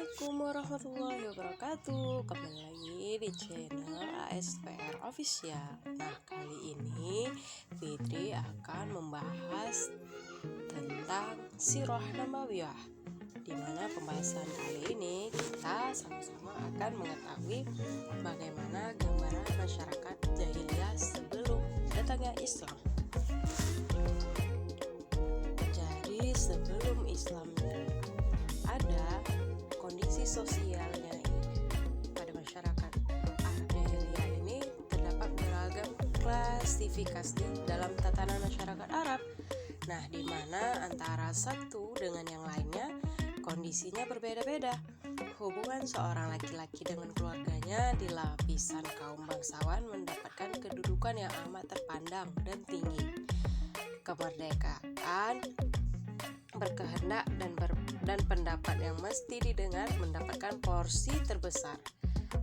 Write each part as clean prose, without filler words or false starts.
Assalamualaikum warahmatullahi wabarakatuh. Kembali lagi di channel ASPR Official. Nah, kali ini Fitri akan membahas tentang Sirah Nabawiyah, di mana pembahasan kali ini kita sama-sama akan mengetahui bagaimana gambaran masyarakat jahiliyah sebelum datangnya Islam. Jadi sebelum Islam ada, kondisi sosialnya pada masyarakat Arab jahiliyah ini terdapat beragam klasifikasi dalam tatanan masyarakat Arab. Nah, di mana antara satu dengan yang lainnya kondisinya berbeda-beda. Hubungan seorang laki-laki dengan keluarganya di lapisan kaum bangsawan mendapatkan kedudukan yang amat terpandang dan tinggi. Kemerdekaan berkehendak dan pendapat yang mesti didengar mendapatkan porsi terbesar.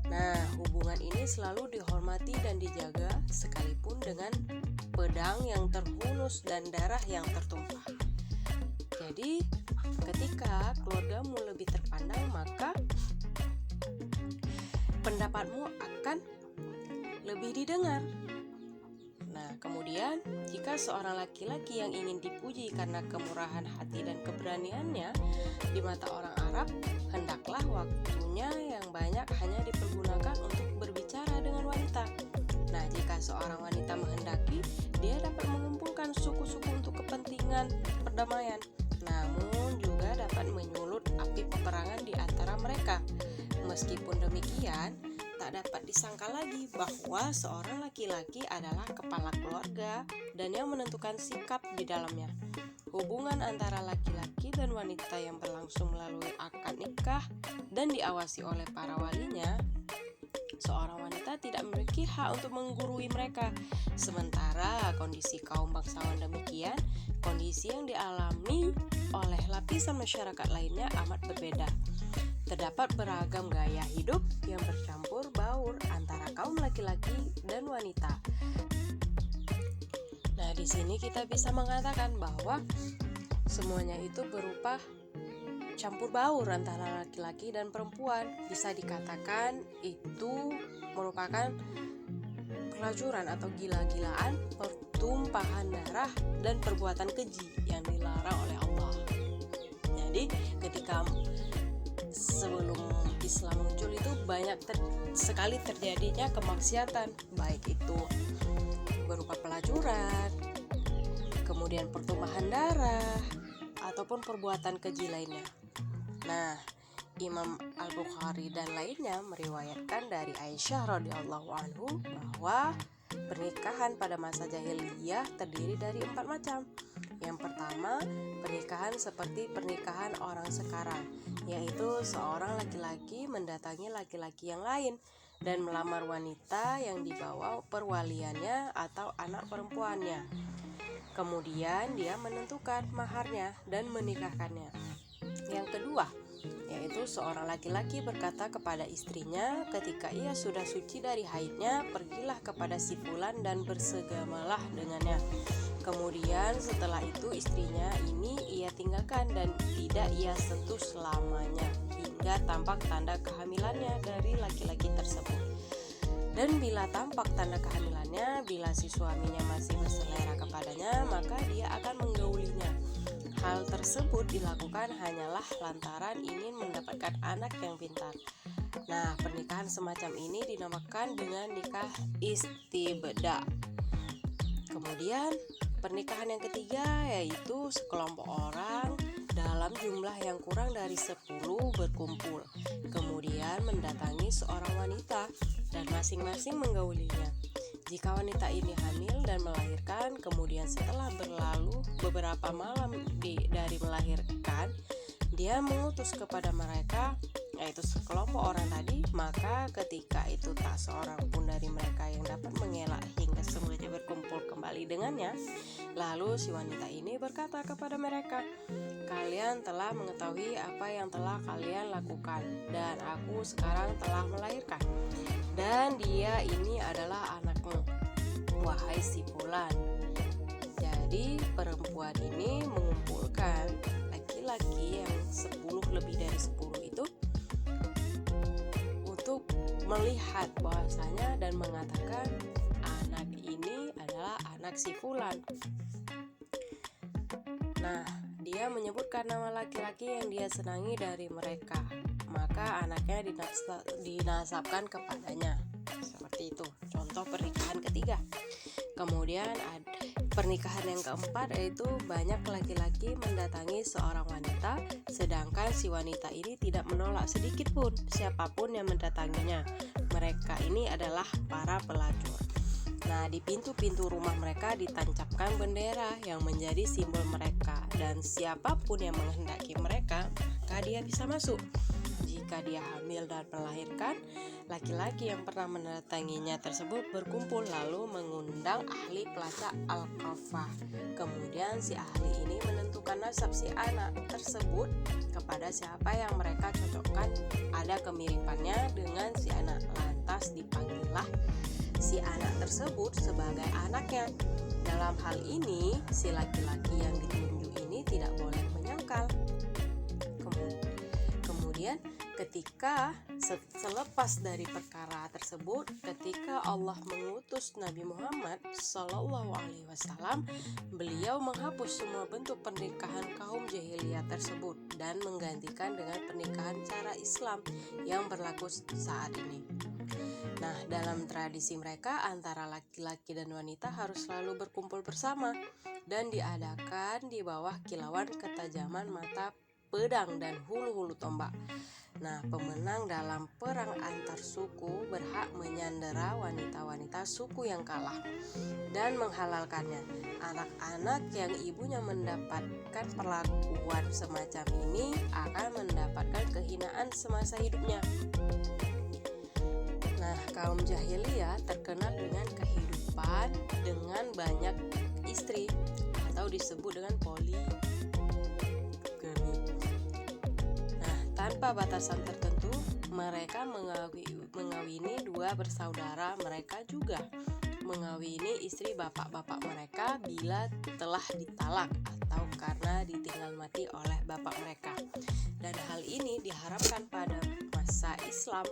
Nah, hubungan ini selalu dihormati dan dijaga sekalipun dengan pedang yang terhunus dan darah yang tertumpah. Jadi, ketika keluargamu lebih terpandang, maka pendapatmu akan lebih didengar. Nah, kemudian jika seorang laki-laki yang ingin dipuji karena kemurahan hati dan keberaniannya di mata orang Arab, hendaklah waktunya yang banyak hanya dipergunakan untuk berbicara dengan wanita. Nah, jika seorang wanita menghendaki, dia dapat mengumpulkan suku-suku untuk kepentingan perdamaian, namun juga dapat menyulut api peperangan di antara mereka. Meskipun demikian, tak dapat disangka lagi bahwa seorang laki-laki adalah kepala keluarga dan yang menentukan sikap di dalamnya. Hubungan antara laki-laki dan wanita yang berlangsung melalui akad nikah dan diawasi oleh para walinya, seorang wanita tidak memiliki hak untuk menggurui mereka. Sementara kondisi kaum bangsawan demikian, kondisi yang dialami oleh lapisan masyarakat lainnya amat berbeda. Terdapat beragam gaya hidup yang bercampur baur antara kaum laki-laki dan wanita. Nah, di sini kita bisa mengatakan bahwa semuanya itu berupa campur baur antara laki-laki dan perempuan. Bisa dikatakan itu merupakan pelacuran atau gila-gilaan, pertumpahan darah, dan perbuatan keji yang dilarang oleh Allah. Jadi, ketika sebelum Islam muncul itu banyak sekali terjadinya kemaksiatan, baik itu berupa pelacuran, kemudian pertumpahan darah, ataupun perbuatan keji lainnya. Nah, Imam Al-Bukhari dan lainnya meriwayatkan dari Aisyah radhiyallahu anhu bahwa pernikahan pada masa jahiliyah terdiri dari 4 macam. Yang pertama, pernikahan seperti pernikahan orang sekarang, yaitu seorang laki-laki mendatangi laki-laki yang lain dan melamar wanita yang dibawa perwaliannya atau anak perempuannya. Kemudian dia menentukan maharnya dan menikahkannya. Yang kedua, yaitu seorang laki-laki berkata kepada istrinya ketika ia sudah suci dari haidnya, pergilah kepada si fulan dan bersegamalah dengannya. Kemudian setelah itu istrinya ini ia tinggalkan dan tidak ia sentuh selamanya hingga tampak tanda kehamilannya dari laki-laki tersebut. Dan bila tampak tanda kehamilannya, bila si suaminya masih berselera kepadanya, maka dia akan menggaulinya. Hal tersebut dilakukan hanyalah lantaran ingin mendapatkan anak yang pintar. Nah, pernikahan semacam ini dinamakan dengan nikah istibda. Kemudian pernikahan yang ketiga yaitu sekelompok orang dalam jumlah yang kurang dari 10 berkumpul, kemudian mendatangi seorang wanita dan masing-masing menggaulinya. Jika wanita ini hamil dan melahirkan, kemudian setelah berlalu beberapa malam dari melahirkan, dia mengutus kepada mereka, yaitu sekelompok orang tadi, maka ketika itu tak seorang pun dari mereka yang dapat mengelak hingga semuanya berkumpul kembali dengannya. Lalu si wanita ini berkata kepada mereka, "Kalian telah mengetahui apa yang telah kalian lakukan, dan aku sekarang telah melahirkan. Dan dia ini adalah anakmu, wahai si fulan." Jadi perempuan ini mengumpulkan laki-laki yang 10 lebih dari 10 itu melihat bahwasanya dan mengatakan anak ini adalah anak si fulan. Nah, dia menyebutkan nama laki-laki yang dia senangi dari mereka, maka anaknya dinasabkan kepadanya. Seperti itu contoh pernikahan ketiga. Kemudian pernikahan yang keempat, yaitu banyak laki-laki mendatangi seorang wanita, sedangkan si wanita ini tidak menolak sedikit pun siapapun yang mendatanginya. Mereka ini adalah para pelacur. Nah, di pintu-pintu rumah mereka ditancapkan bendera yang menjadi simbol mereka, dan siapapun yang menghendaki mereka, maka dia bisa masuk. Jika dia hamil dan melahirkan, laki-laki yang pernah mendatanginya tersebut berkumpul lalu mengundang ahli pelacak al-kafah. Kemudian si ahli ini menentukan nasab si anak tersebut kepada siapa yang mereka cocokkan ada kemiripannya dengan si anak. Lantas dipanggillah si anak tersebut sebagai anaknya. Dalam hal ini, si laki-laki yang ditunjuk ini tidak boleh menyangkal. Kemudian ketika selepas dari perkara tersebut, ketika Allah mengutus Nabi Muhammad SAW, beliau menghapus semua bentuk pernikahan kaum jahiliyah tersebut dan menggantikan dengan pernikahan cara Islam yang berlaku saat ini. Nah, dalam tradisi mereka, antara laki-laki dan wanita harus selalu berkumpul bersama dan diadakan di bawah kilauan ketajaman mata pedang dan hulu-hulu tombak. Nah, pemenang dalam perang antar suku berhak menyandera wanita-wanita suku yang kalah dan menghalalkannya. Anak-anak yang ibunya mendapatkan perlakuan semacam ini akan mendapatkan kehinaan semasa hidupnya. Nah, kaum jahiliyah terkenal dengan kehidupan dengan banyak istri atau disebut dengan poligami. Nah, tanpa batasan tertentu, mereka mengawini dua bersaudara mereka juga mengawini istri bapak-bapak mereka bila telah ditalak atau karena ditinggal mati oleh bapak mereka. Dan hal ini diharapkan pada masa Islam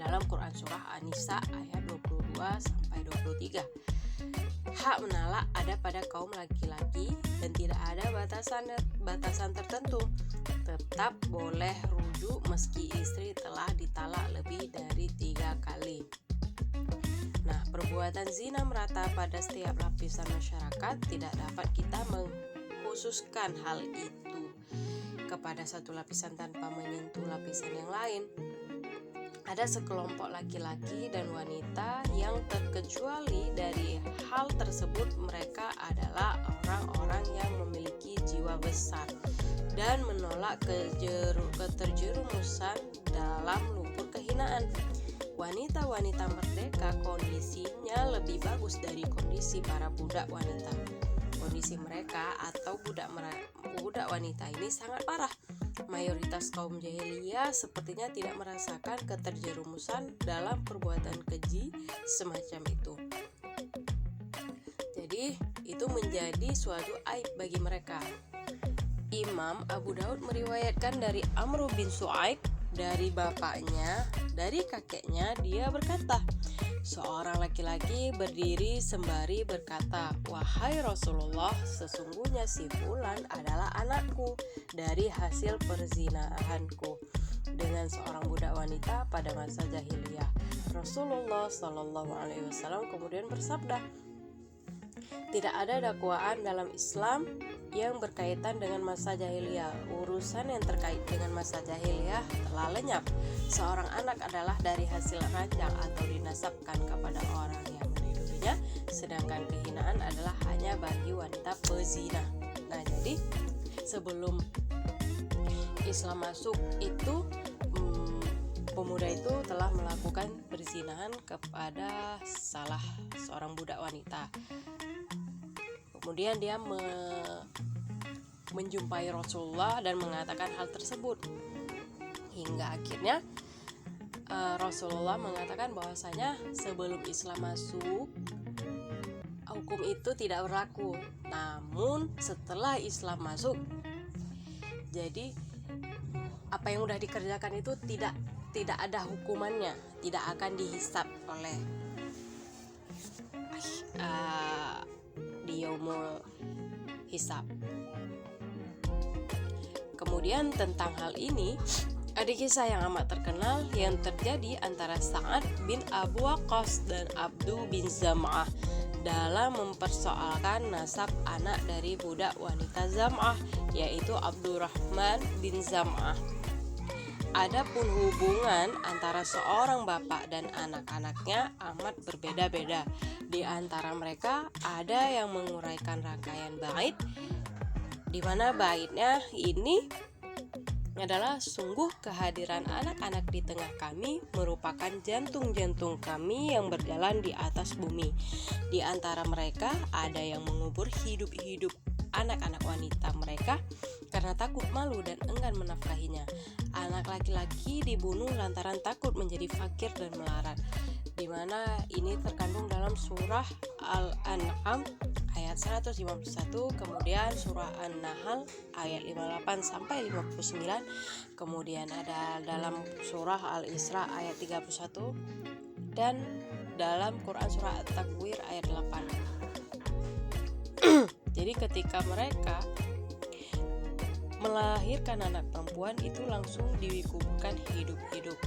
dalam Quran Surah An-Nisa ayat 22-23. Hak menalak ada pada kaum laki-laki dan tidak ada batasan tertentu. Tetap boleh rujuk meski istri telah ditalak lebih dari 3 kali. Nah, perbuatan zina merata pada setiap lapisan masyarakat. Tidak dapat kita mengkhususkan hal itu kepada satu lapisan tanpa menyentuh lapisan yang lain. Ada sekelompok laki-laki dan wanita yang terkecuali dari hal tersebut. Mereka adalah orang-orang yang memiliki jiwa besar dan menolak keterjerumusan dalam lumpur kehinaan. Wanita-wanita merdeka kondisinya lebih bagus dari kondisi para budak wanita. Kondisi mereka atau budak wanita ini sangat parah. Mayoritas kaum jahiliyah sepertinya tidak merasakan keterjerumusan dalam perbuatan keji semacam itu. Jadi itu menjadi suatu aib bagi mereka. Imam Abu Daud meriwayatkan dari Amr bin Su'aib, dari bapaknya, dari kakeknya, dia berkata, seorang laki-laki berdiri sembari berkata, "Wahai Rasulullah, sesungguhnya si fulan adalah anakku dari hasil perzinahanku dengan seorang budak wanita pada masa jahiliyah." Rasulullah SAW kemudian bersabda, "Tidak ada dakwaan dalam Islam yang berkaitan dengan masa jahiliyah. Urusan yang terkait dengan masa jahiliyah telah lenyap. Seorang anak adalah dari hasil ranjang atau dinasabkan kepada orang yang meniruinya, sedangkan kehinaan adalah hanya bagi wanita pezina." Nah, jadi sebelum Islam masuk itu, pemuda itu telah melakukan perzinahan kepada salah seorang budak wanita. Kemudian dia menjumpai Rasulullah dan mengatakan hal tersebut. Hingga akhirnya Rasulullah mengatakan bahwasanya sebelum Islam masuk, hukum itu tidak berlaku. Namun setelah Islam masuk, jadi apa yang udah dikerjakan itu tidak ada hukumannya, tidak akan dihisab oleh di yaumul hisab. Kemudian tentang hal ini ada kisah yang amat terkenal yang terjadi antara Sa'ad bin Abu Waqqas dan Abdu bin Zam'ah dalam mempersoalkan nasab anak dari budak wanita Zam'ah, yaitu Abdurrahman bin Zam'ah. Adapun hubungan antara seorang bapak dan anak-anaknya amat berbeda-beda. Di antara mereka ada yang menguraikan rangkaian bait, di mana baitnya ini adalah sungguh kehadiran anak-anak di tengah kami merupakan jantung-jantung kami yang berjalan di atas bumi. Di antara mereka ada yang mengubur hidup-hidup anak-anak wanita mereka karena takut malu dan enggan menafkahinya. Anak laki-laki dibunuh lantaran takut menjadi fakir dan melarat, di mana ini terkandung dalam surah Al-An'am ayat 151, kemudian surah An-Nahl ayat 58 sampai 59, kemudian ada dalam surah Al-Isra ayat 31 dan dalam Quran surah At-Takwir ayat 8. Jadi ketika mereka melahirkan anak perempuan itu langsung dikuburkan hidup-hidup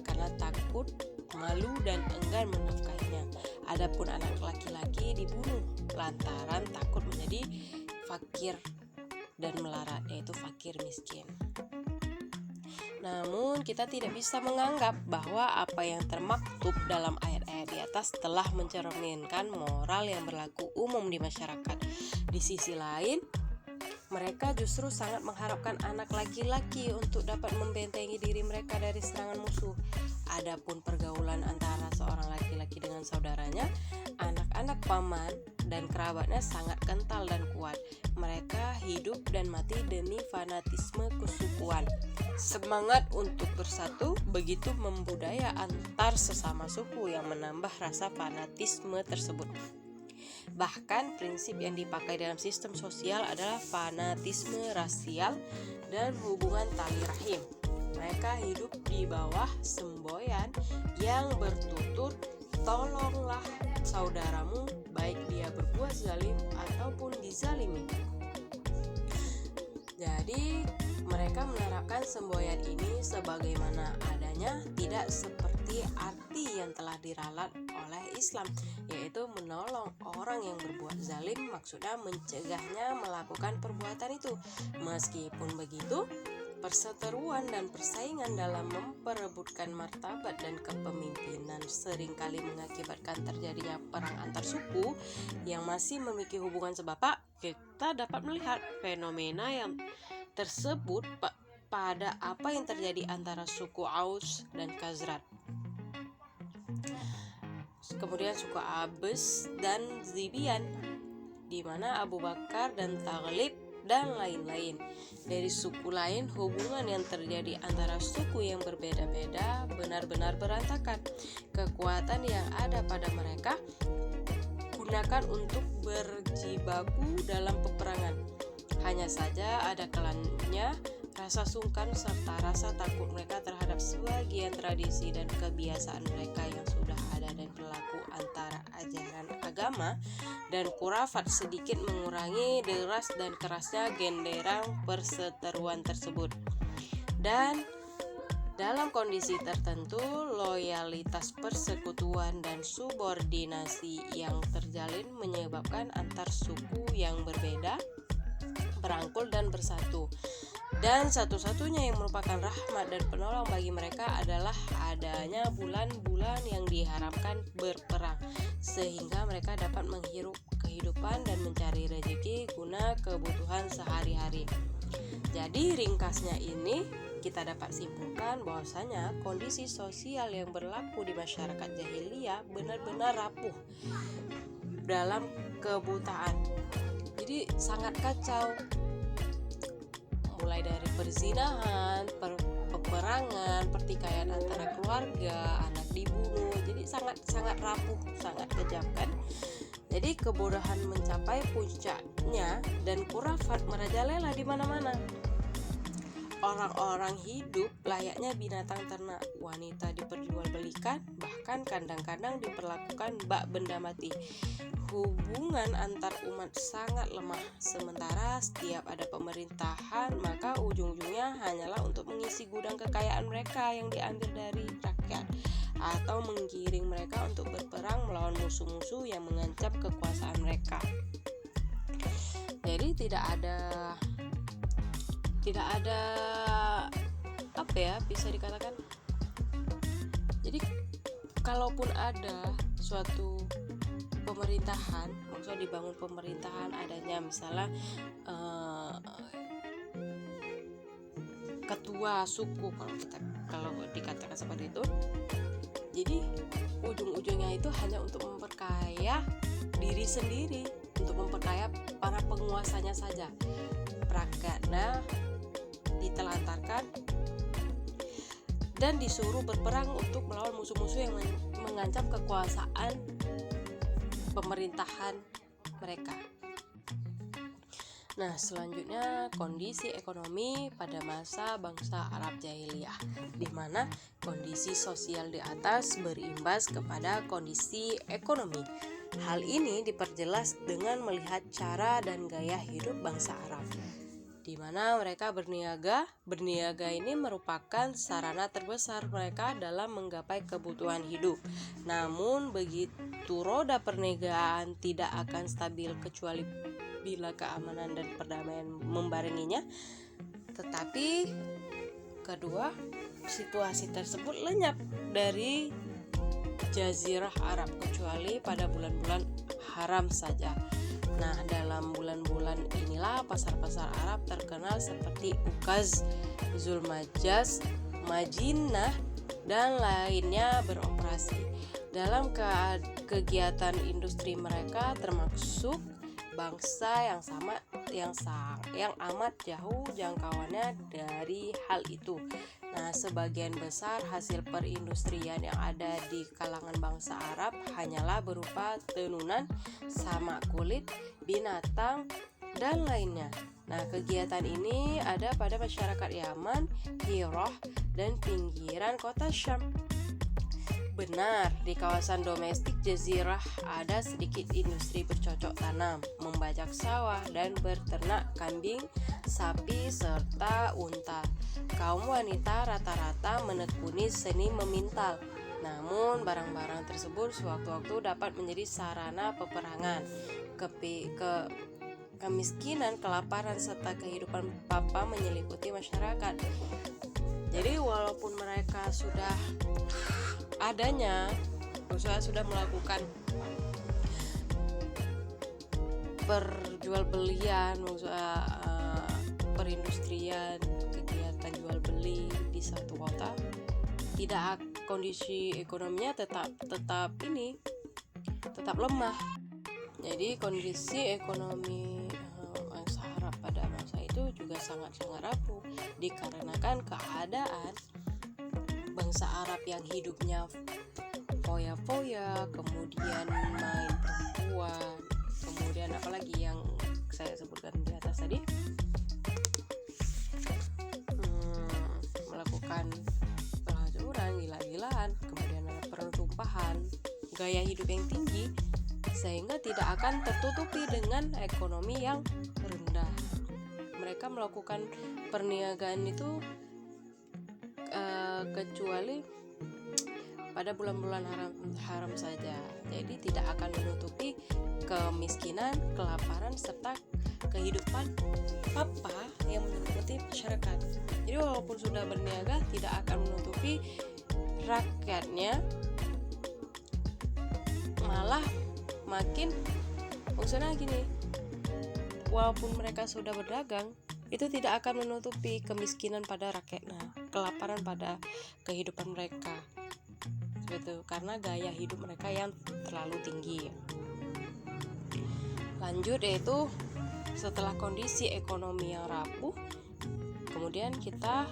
karena takut, malu dan enggan menafkahinya. Adapun anak laki-laki dibunuh lantaran takut menjadi fakir dan melarat, yaitu fakir miskin. Namun kita tidak bisa menganggap bahwa apa yang termaktub dalam ayat-ayat di atas telah mencerminkan moral yang berlaku umum di masyarakat. Di sisi lain, mereka justru sangat mengharapkan anak laki-laki untuk dapat membentengi diri mereka dari serangan musuh. Adapun pergaulan antara seorang laki-laki dengan saudaranya, anak-anak paman dan kerabatnya sangat kental dan kuat. Mereka hidup dan mati demi fanatisme kesukuan. Semangat untuk bersatu begitu membudaya antar sesama suku yang menambah rasa fanatisme tersebut. Bahkan prinsip yang dipakai dalam sistem sosial adalah fanatisme rasial dan hubungan tali rahim. Mereka hidup di bawah semboyan yang bertutur, tolonglah saudaramu baik dia berbuat zalim ataupun dizalimi. Jadi mereka menerapkan semboyan ini sebagaimana adanya, tidak seperti arti yang telah diralat oleh Islam, yaitu menolong orang yang berbuat zalim, maksudnya mencegahnya melakukan perbuatan itu. Meskipun begitu, perseteruan dan persaingan dalam memperebutkan martabat dan kepemimpinan seringkali mengakibatkan terjadinya perang antar suku yang masih memiliki hubungan sebapak. Kita dapat melihat fenomena yang tersebut pada apa yang terjadi antara suku Aus dan Khazraj, kemudian suku Abes dan Zibian, di mana Abu Bakar dan Taghlib dan lain-lain. Dari suku lain, hubungan yang terjadi antara suku yang berbeda-beda benar-benar berantakan. Kekuatan yang ada pada mereka gunakan untuk berjibaku dalam peperangan. Hanya saja ada kalanya rasa sungkan serta rasa takut mereka terhadap sebagian tradisi dan kebiasaan mereka yang sudah ada dan berlaku antara ajaran agama dan khurafat sedikit mengurangi deras dan kerasnya genderang perseteruan tersebut. Dan dalam kondisi tertentu, loyalitas persekutuan dan subordinasi yang terjalin menyebabkan antar suku yang berbeda berangkul dan bersatu. Dan satu-satunya yang merupakan rahmat dan penolong bagi mereka adalah adanya bulan-bulan yang diharapkan berperang, sehingga mereka dapat menghirup kehidupan dan mencari rezeki guna kebutuhan sehari-hari. Jadi ringkasnya ini kita dapat simpulkan bahwasanya kondisi sosial yang berlaku di masyarakat jahiliyah benar-benar rapuh dalam kebutaan. Jadi sangat kacau, mulai dari perzinahan, peperangan, pertikaian antara keluarga, anak dibunuh. Jadi sangat rapuh, sangat kejam kan. Jadi kebodohan mencapai puncaknya dan khurafat merajalela di mana-mana. orang-orang hidup layaknya binatang ternak. Wanita diperjualbelikan, bahkan kadang-kadang diperlakukan bak benda mati. Hubungan antar umat sangat lemah. Sementara setiap ada pemerintahan, maka ujung-ujungnya hanyalah untuk mengisi gudang kekayaan mereka yang diambil dari rakyat, atau menggiring mereka untuk berperang melawan musuh-musuh yang mengancam kekuasaan mereka. Jadi tidak ada apa ya, bisa dikatakan, jadi kalaupun ada suatu pemerintahan, maksudnya dibangun pemerintahan, adanya misalnya ketua suku, kalau dikatakan seperti itu, jadi ujung-ujungnya itu hanya untuk memperkaya diri sendiri, untuk memperkaya para penguasanya saja. Rakyatnya ditelantarkan dan disuruh berperang untuk melawan musuh-musuh yang mengancam kekuasaan pemerintahan mereka. Nah, selanjutnya kondisi ekonomi pada masa bangsa Arab Jahiliyah, di mana kondisi sosial di atas berimbas kepada kondisi ekonomi. Hal ini diperjelas dengan melihat cara dan gaya hidup bangsa Arab, di mana mereka berniaga. Berniaga ini merupakan sarana terbesar mereka dalam menggapai kebutuhan hidup. Namun begitu roda perniagaan tidak akan stabil kecuali bila keamanan dan perdamaian membarenginya. Tetapi kedua, situasi tersebut lenyap dari Jazirah Arab kecuali pada bulan-bulan haram saja. Nah, dalam bulan-bulan inilah pasar-pasar Arab terkenal seperti Ukaz, Zulmajaz, Madinah, dan lainnya beroperasi. Dalam kegiatan industri mereka termasuk bangsa yang amat jauh jangkauannya dari hal itu. Nah, sebagian besar hasil perindustrian yang ada di kalangan bangsa Arab hanyalah berupa tenunan, samak kulit, binatang, dan lainnya. Nah, kegiatan ini ada pada masyarakat Yaman, Hirah, dan pinggiran kota Syam. Benar, di kawasan domestik Jazirah ada sedikit industri bercocok tanam, membajak sawah, dan berternak kambing, sapi, serta unta. Kaum wanita rata-rata menekuni seni memintal. Namun, barang-barang tersebut sewaktu-waktu dapat menjadi sarana peperangan. Kemiskinan, kelaparan, serta kehidupan papa menyelimuti masyarakat. Jadi, walaupun mereka sudah sudah melakukan perjualbelian, perindustrian, kegiatan jual beli di satu kota, kondisi ekonominya tetap lemah. Jadi kondisi ekonomi bangsa Arab pada masa itu juga sangat-sangat rapuh, dikarenakan keadaan bangsa Arab yang hidupnya foya-foya, kemudian main perempuan, kemudian apalagi yang saya sebutkan di atas tadi, melakukan pelacuran, gila-gilaan, kemudian ada pertumpahan, gaya hidup yang tinggi, sehingga tidak akan tertutupi dengan ekonomi yang rendah. Mereka melakukan perniagaan itu kecuali pada bulan-bulan haram saja. Jadi tidak akan menutupi kemiskinan, kelaparan, serta kehidupan apa yang menyelimuti masyarakat. Jadi walaupun sudah berniaga, tidak akan menutupi rakyatnya, malah makin maksudnya gini, walaupun mereka sudah berdagang, itu tidak akan menutupi kemiskinan pada rakyatnya, kelaparan pada kehidupan mereka, gitu, karena gaya hidup mereka yang terlalu tinggi. Lanjut, yaitu setelah kondisi ekonomi yang rapuh, kemudian kita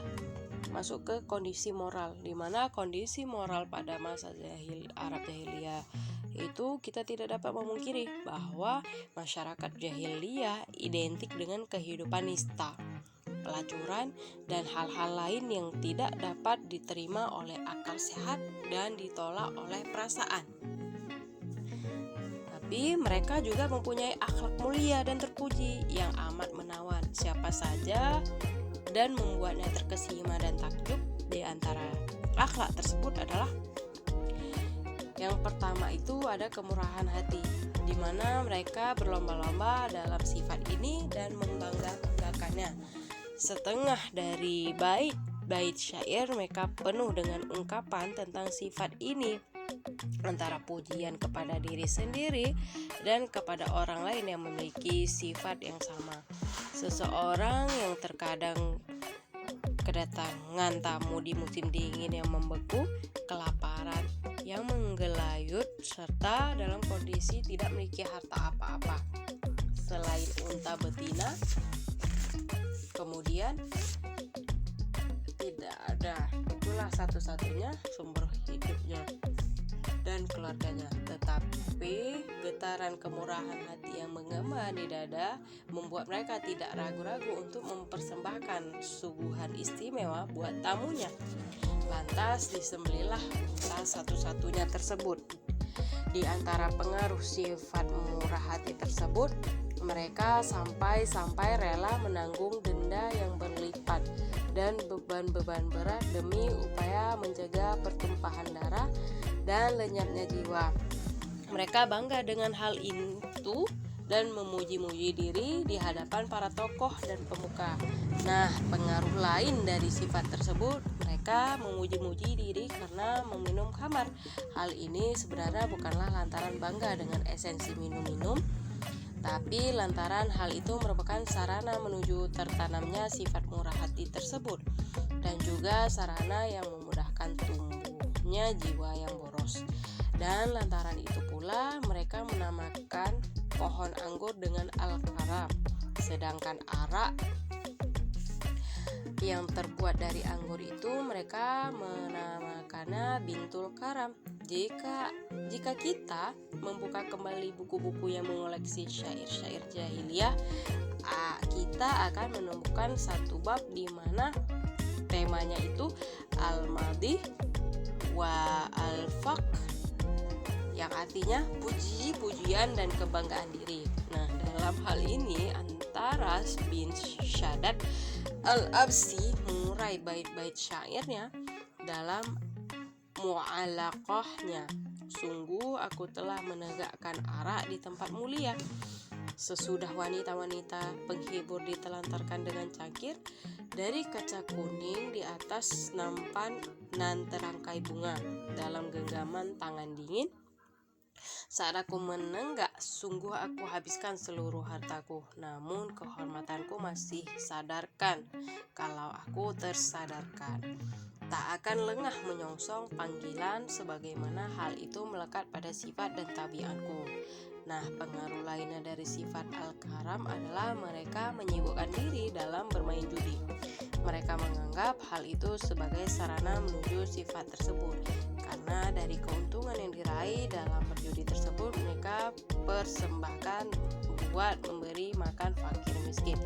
masuk ke kondisi moral, di mana kondisi moral pada masa Arab Jahiliyah itu kita tidak dapat memungkiri bahwa masyarakat jahiliyah identik dengan kehidupan nista. pelacuran, dan hal-hal lain yang tidak dapat diterima oleh akal sehat dan ditolak oleh perasaan. Tapi mereka juga mempunyai akhlak mulia dan terpuji yang amat menawan siapa saja dan membuatnya terkesima dan takjub. Di antara akhlak tersebut adalah yang pertama itu ada kemurahan hati, di mana mereka berlomba-lomba dalam sifat ini dan membangga-banggakannya. Setengah dari bait syair mereka penuh dengan ungkapan tentang sifat ini, antara pujian kepada diri sendiri dan kepada orang lain yang memiliki sifat yang sama. Seseorang yang terkadang kedatangan tamu di musim dingin yang membeku, kelaparan yang menggelayut, serta dalam kondisi tidak memiliki harta apa-apa selain unta betina. Kemudian tidak ada, itulah satu-satunya sumber hidupnya dan keluarganya. Tetapi getaran kemurahan hati yang menggema di dada membuat mereka tidak ragu-ragu untuk mempersembahkan suguhan istimewa buat tamunya. Lantas disembelihlah unta satu-satunya tersebut. Di antara pengaruh sifat murah hati tersebut, mereka sampai rela menanggung denda yang berlipat dan beban-beban berat demi upaya menjaga pertumpahan darah dan lenyapnya jiwa. Mereka bangga dengan hal itu dan memuji-muji diri di hadapan para tokoh dan pemuka. Nah, pengaruh lain dari sifat tersebut, mereka memuji-muji diri karena meminum khamar. Hal ini sebenarnya bukanlah lantaran bangga dengan esensi minum-minum, tapi lantaran hal itu merupakan sarana menuju tertanamnya sifat murah hati tersebut, dan juga sarana yang memudahkan tumbuhnya jiwa yang boros. Dan lantaran itu pula mereka menamakan pohon anggur dengan al-karam, sedangkan arak yang terbuat dari anggur itu mereka menamakannya bintul karam. Jika kita membuka kembali buku-buku yang mengoleksi syair-syair jahiliyah, kita akan menemukan satu bab di mana temanya itu al-madih wa al-faqr, yang artinya puji-pujian dan kebanggaan diri. Nah, dalam hal ini antara bin Shaddad al-Absi mengurai bait-bait syairnya dalam mu'alaqahnya. Sungguh aku telah menegakkan arak di tempat mulia. Sesudah wanita-wanita penghibur ditelantarkan dengan cangkir dari kaca kuning di atas nampan nan terangkai bunga dalam genggaman tangan dingin, saat aku menenggak, sungguh aku habiskan seluruh hartaku. Namun kehormatanku masih sadarkan. Kalau aku tersadarkan, tak akan lengah menyongsong panggilan sebagaimana hal itu melekat pada sifat dan tabiatku. Nah, pengaruh lainnya dari sifat al-karam adalah mereka menyibukkan diri dalam bermain judi. Mereka menganggap hal itu sebagai sarana menuju sifat tersebut, karena dari keuntungan yang diraih dalam berjudi tersebut mereka persembahkan buat memberi makan fakir miskin,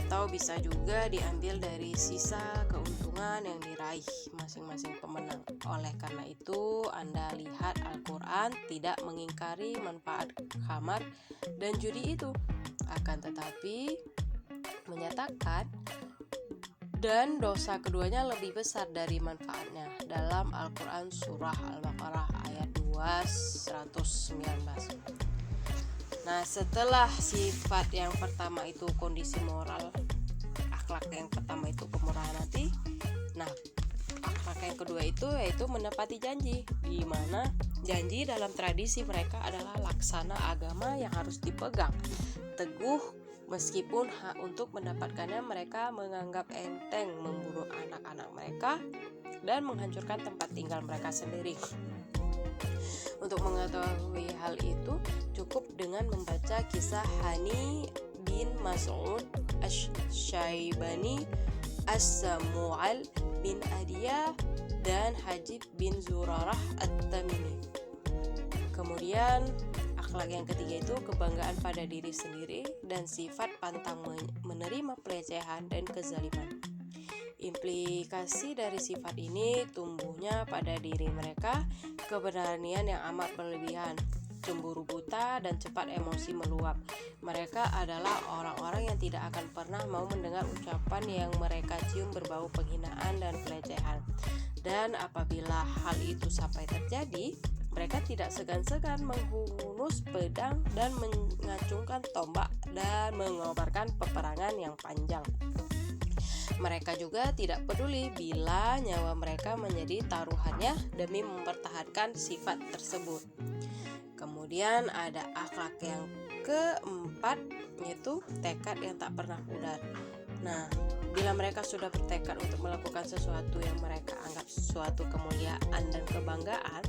atau bisa juga diambil dari sisa keuntungan yang diraih masing-masing pemenang. Oleh karena itu, Anda lihat Al-Quran tidak mengingkari manfaat khamar dan judi itu, akan tetapi menyatakan dan dosa keduanya lebih besar dari manfaatnya dalam Al-Quran surah Al-Baqarah ayat 219. Nah, setelah sifat yang pertama itu kondisi moral, akhlak yang pertama itu kemurahan hati. Nah, akhlak yang kedua itu yaitu menepati janji, di mana janji dalam tradisi mereka adalah laksana agama yang harus dipegang teguh. Meskipun untuk mendapatkannya mereka menganggap enteng membunuh anak-anak mereka dan menghancurkan tempat tinggal mereka sendiri. Untuk mengetahui hal itu, cukup dengan membaca kisah Hani bin Mas'ud Asy-Syaibani, As-Samu'al bin Adiyah, dan Hajib bin Zurarah At-Tamimi. Kemudian Akhlak yang ketiga itu kebanggaan pada diri sendiri dan sifat pantang menerima pelecehan dan kezaliman. Implikasi dari sifat ini tumbuhnya pada diri mereka keberanian yang amat berlebihan, cemburu buta, dan cepat emosi meluap. Mereka adalah orang-orang yang tidak akan pernah mau mendengar ucapan yang mereka cium berbau penghinaan dan pelecehan. Dan apabila hal itu sampai terjadi, mereka tidak segan-segan menghunus pedang dan mengacungkan tombak dan mengobarkan peperangan yang panjang. Mereka juga tidak peduli bila nyawa mereka menjadi taruhannya demi mempertahankan sifat tersebut. Kemudian ada akhlak yang keempat, yaitu tekad yang tak pernah pudar. Nah, bila mereka sudah bertekad untuk melakukan sesuatu yang mereka anggap suatu kemuliaan dan kebanggaan,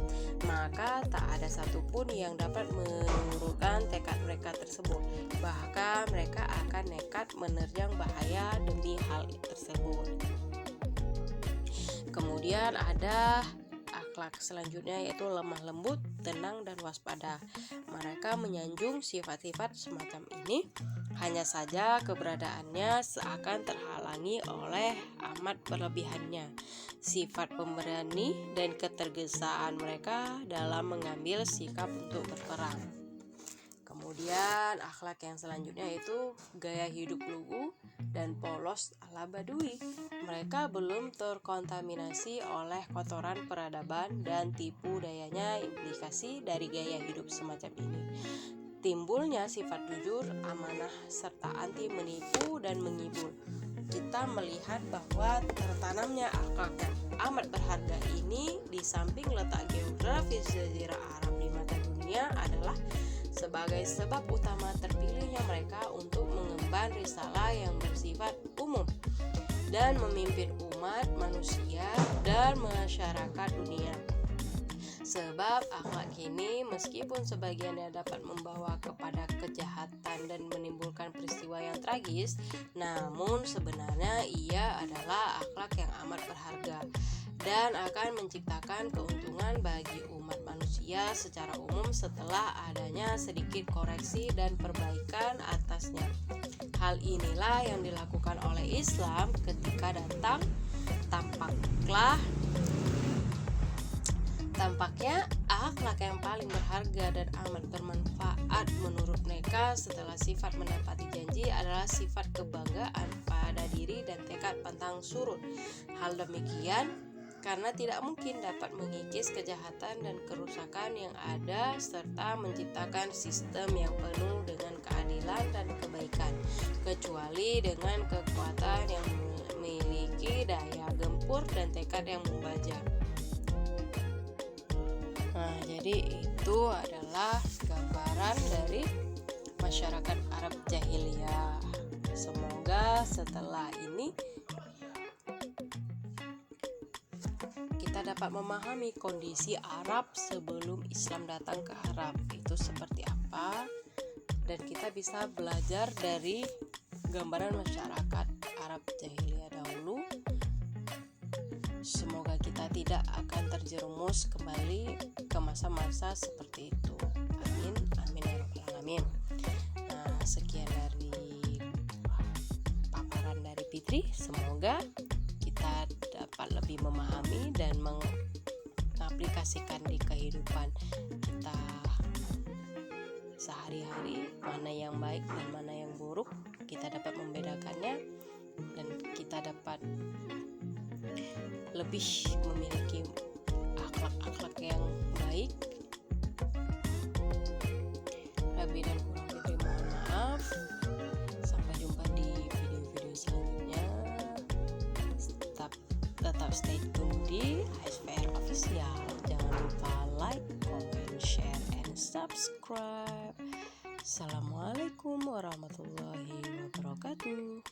maka tak ada satupun yang dapat menurunkan tekad mereka tersebut. Bahkan mereka akan nekat menerjang bahaya demi hal tersebut. Kemudian ada akhlak selanjutnya, yaitu lemah lembut, tenang, dan waspada. Mereka menyanjung sifat-sifat semacam ini, hanya saja keberadaannya seakan terhalangi oleh amat berlebihannya sifat pemberani dan ketergesaan mereka dalam mengambil sikap untuk berperang. Kemudian akhlak yang selanjutnya yaitu gaya hidup lugu dan polos ala Badui. Mereka belum terkontaminasi oleh kotoran peradaban dan tipu dayanya implikasi dari gaya hidup semacam ini. Timbulnya sifat jujur, amanah, serta anti menipu dan mengibul. Kita melihat bahwa tertanamnya akhlak yang amat berharga ini di samping letak geografis Jazirah Arab di mata dunia adalah sebagai sebab utama terpilihnya mereka untuk mengemban risalah yang bersifat umum dan memimpin umat manusia dan masyarakat dunia. Sebab akhlak ini meskipun sebagiannya dapat membawa kepada kejahatan dan menimbulkan peristiwa yang tragis, namun sebenarnya ia adalah akhlak yang amat berharga dan akan menciptakan keuntungan bagi umat manusia secara umum setelah adanya sedikit koreksi dan perbaikan atasnya. Hal inilah yang dilakukan oleh Islam ketika datang. Tampaknya akhlak yang paling berharga dan amat bermanfaat menurut mereka setelah sifat menepati janji adalah sifat kebanggaan pada diri dan tekad pantang surut. Hal demikian karena tidak mungkin dapat mengikis kejahatan dan kerusakan yang ada serta menciptakan sistem yang penuh dengan keadilan dan kebaikan, kecuali dengan kekuatan yang memiliki daya gempur dan tekad yang membaja. Nah, jadi itu adalah gambaran dari masyarakat Arab jahiliyah. Semoga setelah ini kita dapat memahami kondisi Arab sebelum Islam datang ke Arab itu seperti apa, dan kita bisa belajar dari gambaran masyarakat Arab jahiliyah dahulu. Semoga kita tidak akan terjerumus kembali ke masa-masa seperti itu. Amin, amin ya rabbal alamin. Nah, sekian dari paparan dari Fitri. Semoga kita dapat lebih memahami dan mengaplikasikan di kehidupan kita sehari-hari, mana yang baik dan mana yang buruk. Kita dapat membedakannya dan kita dapat lebih memiliki akhlak-akhlak yang baik. Lebih dan kurang Fitri mohon maaf. Sampai jumpa di video-video selanjutnya. Tetap stay tune di HSPR Official. Jangan lupa like, comment, share, and subscribe. Assalamualaikum warahmatullahi wabarakatuh.